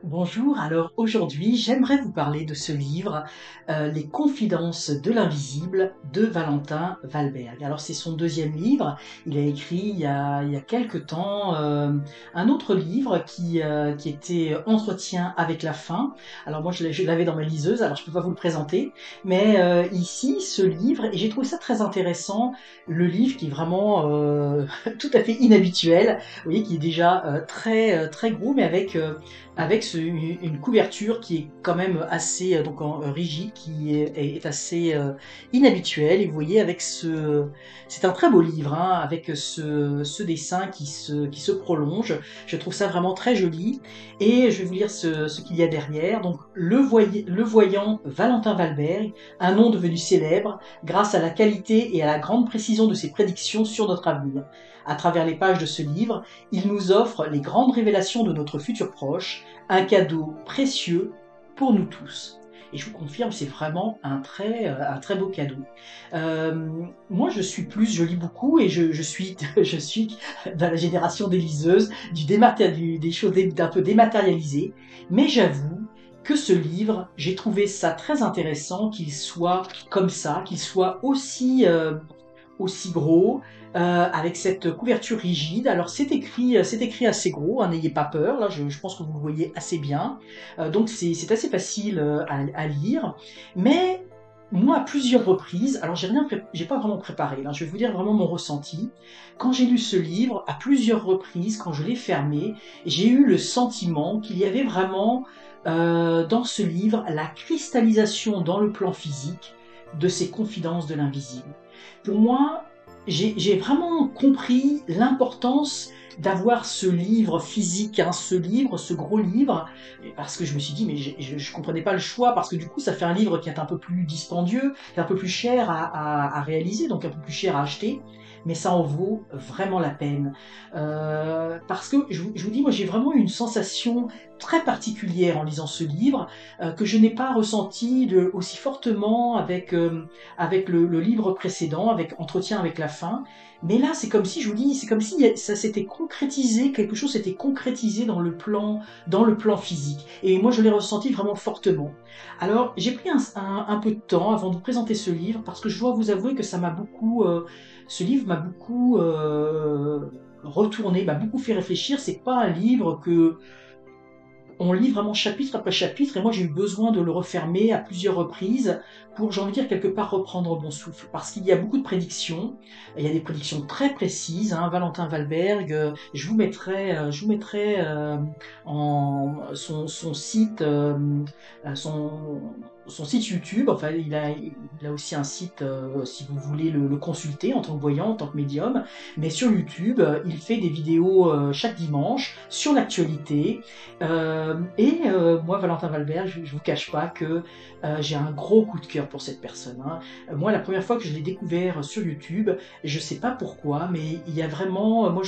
Bonjour, alors aujourd'hui j'aimerais vous parler de ce livre, Les Confidences de l'invisible de Valentin Valberg. Alors c'est son deuxième livre, il a écrit il y a quelque temps un autre livre qui était Entretien avec la faim. Alors moi je l'avais dans ma liseuse, alors je peux pas vous le présenter, mais ici ce livre, et j'ai trouvé ça très intéressant, le livre qui est vraiment tout à fait inhabituel, vous voyez qui est déjà très gros mais avec une couverture qui est quand même assez rigide, qui est assez inhabituelle. Et vous voyez, c'est un très beau livre, hein, avec ce dessin qui se prolonge. Je trouve ça vraiment très joli. Et je vais vous lire ce qu'il y a derrière. Donc, le voyant Valentin Valberg, un nom devenu célèbre grâce à la qualité et à la grande précision de ses prédictions sur notre avenir. À travers les pages de ce livre, il nous offre les grandes révélations de notre futur proche, un cadeau précieux pour nous tous. Et je vous confirme, c'est vraiment un très beau cadeau. Moi, je lis beaucoup et je suis, je suis dans la génération des liseuses, des choses d'un peu dématérialisées. Mais j'avoue que ce livre, j'ai trouvé ça très intéressant qu'il soit comme ça, qu'il soit aussi gros, avec cette couverture rigide. Alors c'est écrit assez gros, hein, n'ayez pas peur, là je pense que vous le voyez assez bien. Donc c'est assez facile à lire. Mais moi à plusieurs reprises, alors j'ai pas vraiment préparé, là, je vais vous dire vraiment mon ressenti. Quand j'ai lu ce livre, à plusieurs reprises, quand je l'ai fermé, j'ai eu le sentiment qu'il y avait vraiment dans ce livre la cristallisation dans le plan physique de ces confidences de l'invisible. Pour moi, j'ai vraiment compris l'importance d'avoir ce livre physique, hein, ce gros livre, parce que je me suis dit, mais je comprenais pas le choix, parce que du coup, ça fait un livre qui est un peu plus dispendieux, qui est un peu plus cher à réaliser, donc un peu plus cher à acheter, mais ça en vaut vraiment la peine. Parce que, je vous dis, moi j'ai vraiment eu une sensation très particulière en lisant ce livre, que je n'ai pas ressenti aussi fortement avec le livre précédent, avec Entretien avec la faim. Mais là, c'est comme si, je vous dis, c'est comme si ça s'était concrétisé, quelque chose s'était concrétisé dans le plan physique. Et moi, je l'ai ressenti vraiment fortement. Alors, j'ai pris un peu de temps avant de vous présenter ce livre, parce que je dois vous avouer que ce livre m'a beaucoup retourné, m'a beaucoup fait réfléchir. C'est pas un livre que on lit vraiment chapitre après chapitre, et moi j'ai eu besoin de le refermer à plusieurs reprises pour, j'ai envie de dire, quelque part reprendre mon souffle, parce qu'il y a beaucoup de prédictions, il y a des prédictions très précises, hein. Valentin Valberg, je vous mettrai son site, son site YouTube. Enfin il a aussi un site, si vous voulez le consulter en tant que voyant, en tant que médium, mais sur YouTube, il fait des vidéos chaque dimanche sur l'actualité. Moi, Valentin Valbert, je vous cache pas que j'ai un gros coup de cœur pour cette personne, hein. Moi, la première fois que je l'ai découvert sur YouTube, je sais pas pourquoi, mais il y a vraiment, moi,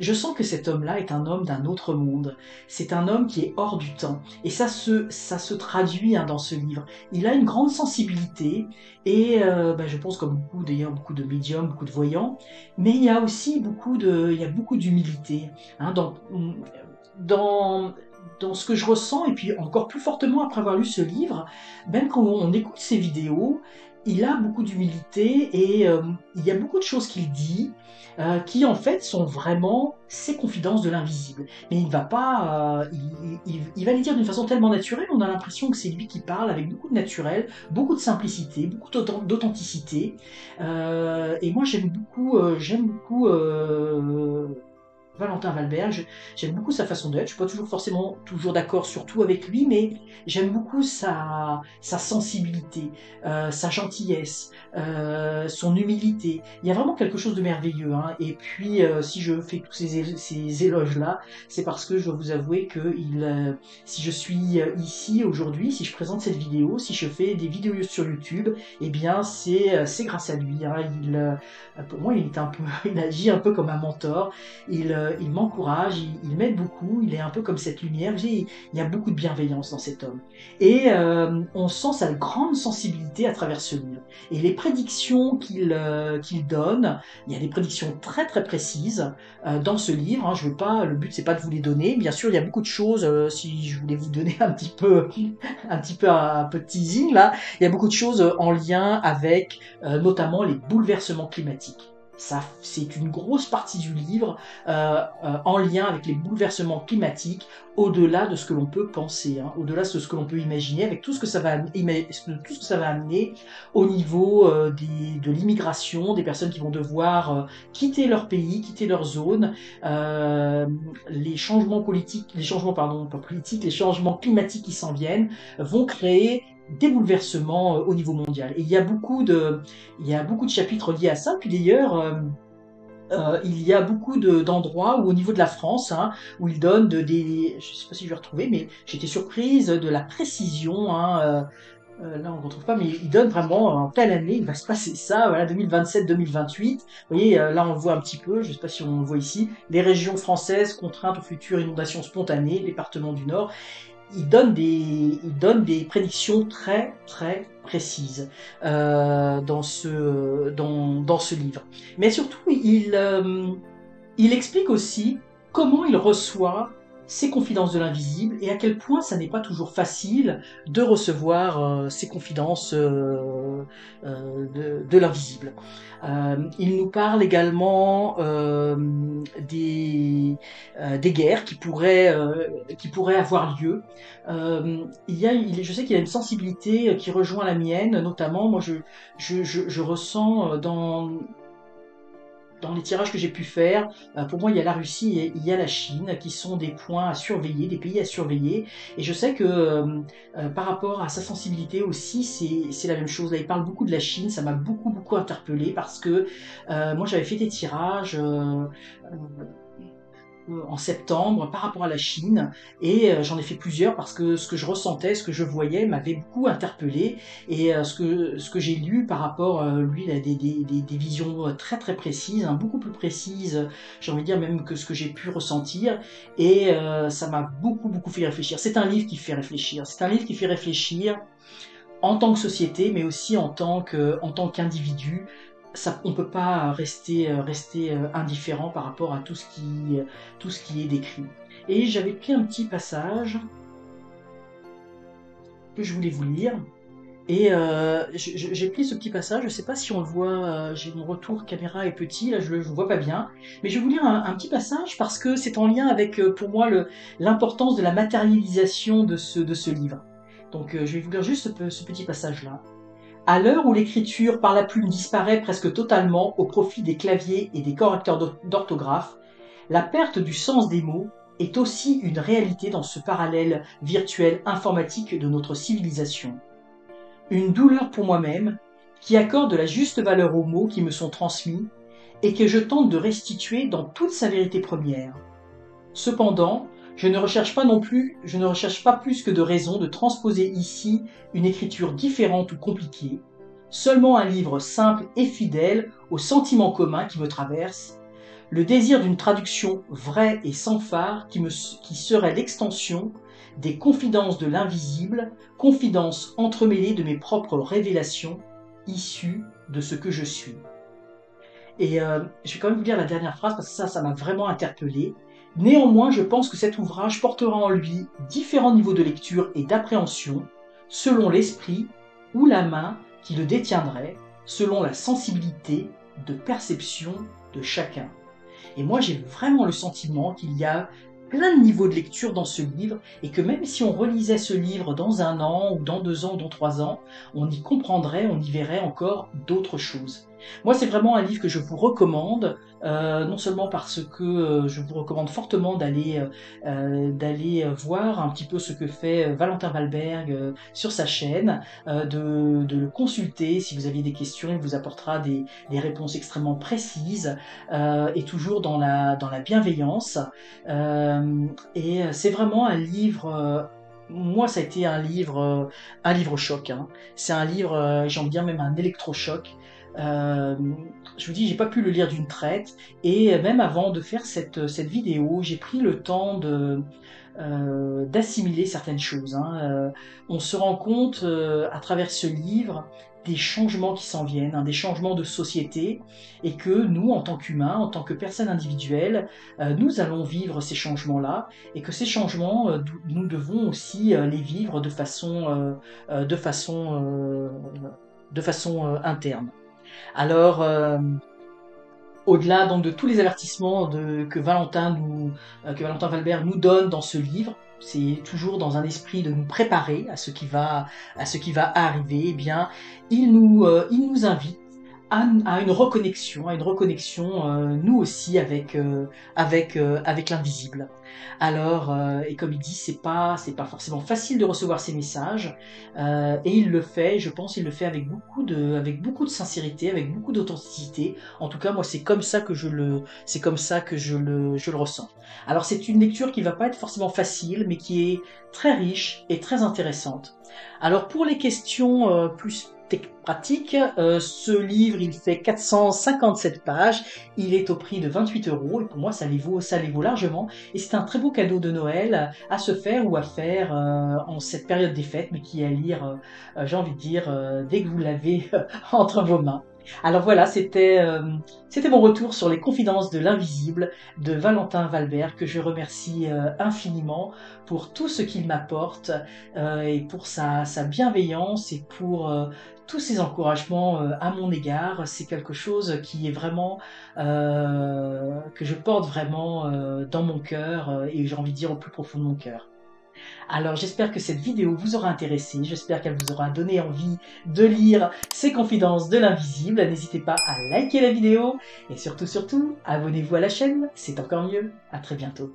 je sens que cet homme-là est un homme d'un autre monde. C'est un homme qui est hors du temps, et ça se traduit, hein, dans ce livre. Il a une grande sensibilité, et je pense comme beaucoup, d'ailleurs, beaucoup de médiums, beaucoup de voyants, mais il y a beaucoup d'humilité, hein, dans, dans ce que je ressens, et puis encore plus fortement après avoir lu ce livre, même quand on écoute ses vidéos, il a beaucoup d'humilité, et il y a beaucoup de choses qu'il dit qui en fait sont vraiment ses confidences de l'invisible. Mais il va pas, il va les dire d'une façon tellement naturelle, on a l'impression que c'est lui qui parle avec beaucoup de naturel, beaucoup de simplicité, beaucoup d'authenticité. Et moi j'aime beaucoup Valentin Valberg, j'aime beaucoup sa façon d'être. Je suis pas forcément toujours d'accord sur tout avec lui, mais j'aime beaucoup sa sensibilité, sa gentillesse, son humilité. Il y a vraiment quelque chose de merveilleux, hein. Et puis, si je fais tous ces éloges-là, c'est parce que je dois vous avouer que si je suis ici aujourd'hui, si je présente cette vidéo, si je fais des vidéos sur YouTube, eh bien, c'est grâce à lui, hein. Pour moi, il agit un peu comme un mentor. il m'encourage, il m'aide beaucoup, il est un peu comme cette lumière. Il y a beaucoup de bienveillance dans cet homme. Et on sent sa grande sensibilité à travers ce livre. Et les prédictions qu'il donne, il y a des prédictions très très précises dans ce livre. Hein. Je veux pas, le but c'est pas de vous les donner. Bien sûr, il y a beaucoup de choses. Si je voulais vous donner un peu de teasing là, il y a beaucoup de choses en lien avec notamment les bouleversements climatiques. Ça, c'est une grosse partie du livre en lien avec les bouleversements climatiques, au-delà de ce que l'on peut penser, hein, au-delà de ce que l'on peut imaginer, avec tout ce que ça va amener au niveau de l'immigration, des personnes qui vont devoir quitter leur pays, quitter leur zone, les changements politiques, les changements pardon, pas politiques, les changements climatiques qui s'en viennent vont créer des bouleversements au niveau mondial. Et il y a beaucoup de chapitres liés à ça. Puis d'ailleurs, il y a beaucoup d'endroits où au niveau de la France, hein, où il donne je sais pas si je vais retrouver, mais j'étais surprise de la précision. Hein, là, on ne retrouve pas, mais il donne vraiment en telle année, il va se passer ça, voilà, 2027-2028. Vous voyez, là, on le voit un petit peu, je ne sais pas si on le voit ici, les régions françaises contraintes aux futures inondations spontanées, département du Nord. Il donne des prédictions très très précises dans ce livre. Mais surtout, il explique aussi comment il reçoit ces confidences de l'invisible et à quel point ça n'est pas toujours facile de recevoir ces confidences de l'invisible. Il nous parle également des guerres qui pourraient avoir lieu. Je sais qu'il y a une sensibilité qui rejoint la mienne, notamment moi je ressens dans les tirages que j'ai pu faire, pour moi, il y a la Russie et il y a la Chine qui sont des points à surveiller, des pays à surveiller. Et je sais que par rapport à sa sensibilité aussi, c'est la même chose. Là, il parle beaucoup de la Chine, ça m'a beaucoup, beaucoup interpellé parce que moi, j'avais fait des tirages en septembre par rapport à la Chine et j'en ai fait plusieurs parce que ce que je ressentais, ce que je voyais m'avait beaucoup interpellé et ce que j'ai lu par rapport lui il a des visions très très précises, hein, beaucoup plus précises, j'ai envie de dire même que ce que j'ai pu ressentir et ça m'a beaucoup beaucoup fait réfléchir. C'est un livre qui fait réfléchir, c'est un livre qui fait réfléchir en tant que société mais aussi en tant qu'individu. On ne peut pas rester indifférent par rapport à tout ce qui est décrit. Et j'avais pris un petit passage que je voulais vous lire. Et j'ai pris ce petit passage, je ne sais pas si on le voit, j'ai mon retour caméra est petit, là je le vois pas bien, mais je vais vous lire un petit passage parce que c'est en lien avec, pour moi, l'importance de la matérialisation de ce livre. Donc je vais vous lire juste ce petit passage-là. À l'heure où l'écriture par la plume disparaît presque totalement au profit des claviers et des correcteurs d'orthographe, la perte du sens des mots est aussi une réalité dans ce parallèle virtuel informatique de notre civilisation. Une douleur pour moi-même, qui accorde la juste valeur aux mots qui me sont transmis et que je tente de restituer dans toute sa vérité première. Cependant, je ne recherche pas plus que de raisons de transposer ici une écriture différente ou compliquée, seulement un livre simple et fidèle aux sentiments communs qui me traversent, le désir d'une traduction vraie et sans phare qui serait l'extension des confidences de l'invisible, confidences entremêlées de mes propres révélations, issues de ce que je suis. Et je vais quand même vous lire la dernière phrase parce que ça m'a vraiment interpellé. Néanmoins, je pense que cet ouvrage portera en lui différents niveaux de lecture et d'appréhension, selon l'esprit ou la main qui le détiendrait, selon la sensibilité de perception de chacun. Et moi, j'ai vraiment le sentiment qu'il y a plein de niveaux de lecture dans ce livre et que même si on relisait ce livre dans 1 an ou dans 2 ans ou dans 3 ans, on y comprendrait, on y verrait encore d'autres choses. Moi, c'est vraiment un livre que je vous recommande, non seulement parce que je vous recommande fortement d'aller voir un petit peu ce que fait Valentin Valberg sur sa chaîne, de le consulter si vous aviez des questions, il vous apportera des réponses extrêmement précises et toujours dans la bienveillance. Et c'est vraiment un livre. Moi, ça a été un livre choc. Hein. C'est un livre, j'ai envie de dire même un électrochoc. Je vous dis, j'ai pas pu le lire d'une traite, et même avant de faire cette vidéo, j'ai pris le temps d'assimiler certaines choses, hein. On se rend compte à travers ce livre des changements qui s'en viennent, hein, des changements de société, et que nous, en tant qu'humains, en tant que personnes individuelles, nous allons vivre ces changements-là, et que ces changements, nous devons aussi les vivre de façon, euh, interne. Alors, au-delà donc de tous les avertissements que Valentin Valbert nous donne dans ce livre, c'est toujours dans un esprit de nous préparer à ce qui va arriver. Eh bien, il nous invite à une reconnexion, nous aussi avec l'invisible. Alors, et comme il dit, c'est pas forcément facile de recevoir ces messages, et il le fait, je pense, il le fait avec beaucoup de sincérité, avec beaucoup d'authenticité. En tout cas, moi, c'est comme ça que je le ressens. Alors, c'est une lecture qui va pas être forcément facile, mais qui est très riche et très intéressante. Alors, pour les questions plus pratique. Ce livre, il fait 457 pages. Il est au prix de 28 euros. Et pour moi, ça les vaut largement. Et c'est un très beau cadeau de Noël à se faire ou à faire en cette période des fêtes, mais qui est à lire, j'ai envie de dire, dès que vous l'avez entre vos mains. Alors voilà, c'était mon retour sur les confidences de l'invisible de Valentin Valbert, que je remercie infiniment pour tout ce qu'il m'apporte, et pour sa bienveillance, et pour tous ses encouragements à mon égard. C'est quelque chose qui est vraiment que je porte vraiment dans mon cœur, et j'ai envie de dire au plus profond de mon cœur. Alors j'espère que cette vidéo vous aura intéressé, j'espère qu'elle vous aura donné envie de lire ces confidences de l'invisible. N'hésitez pas à liker la vidéo, et surtout, abonnez-vous à la chaîne, c'est encore mieux. À très bientôt.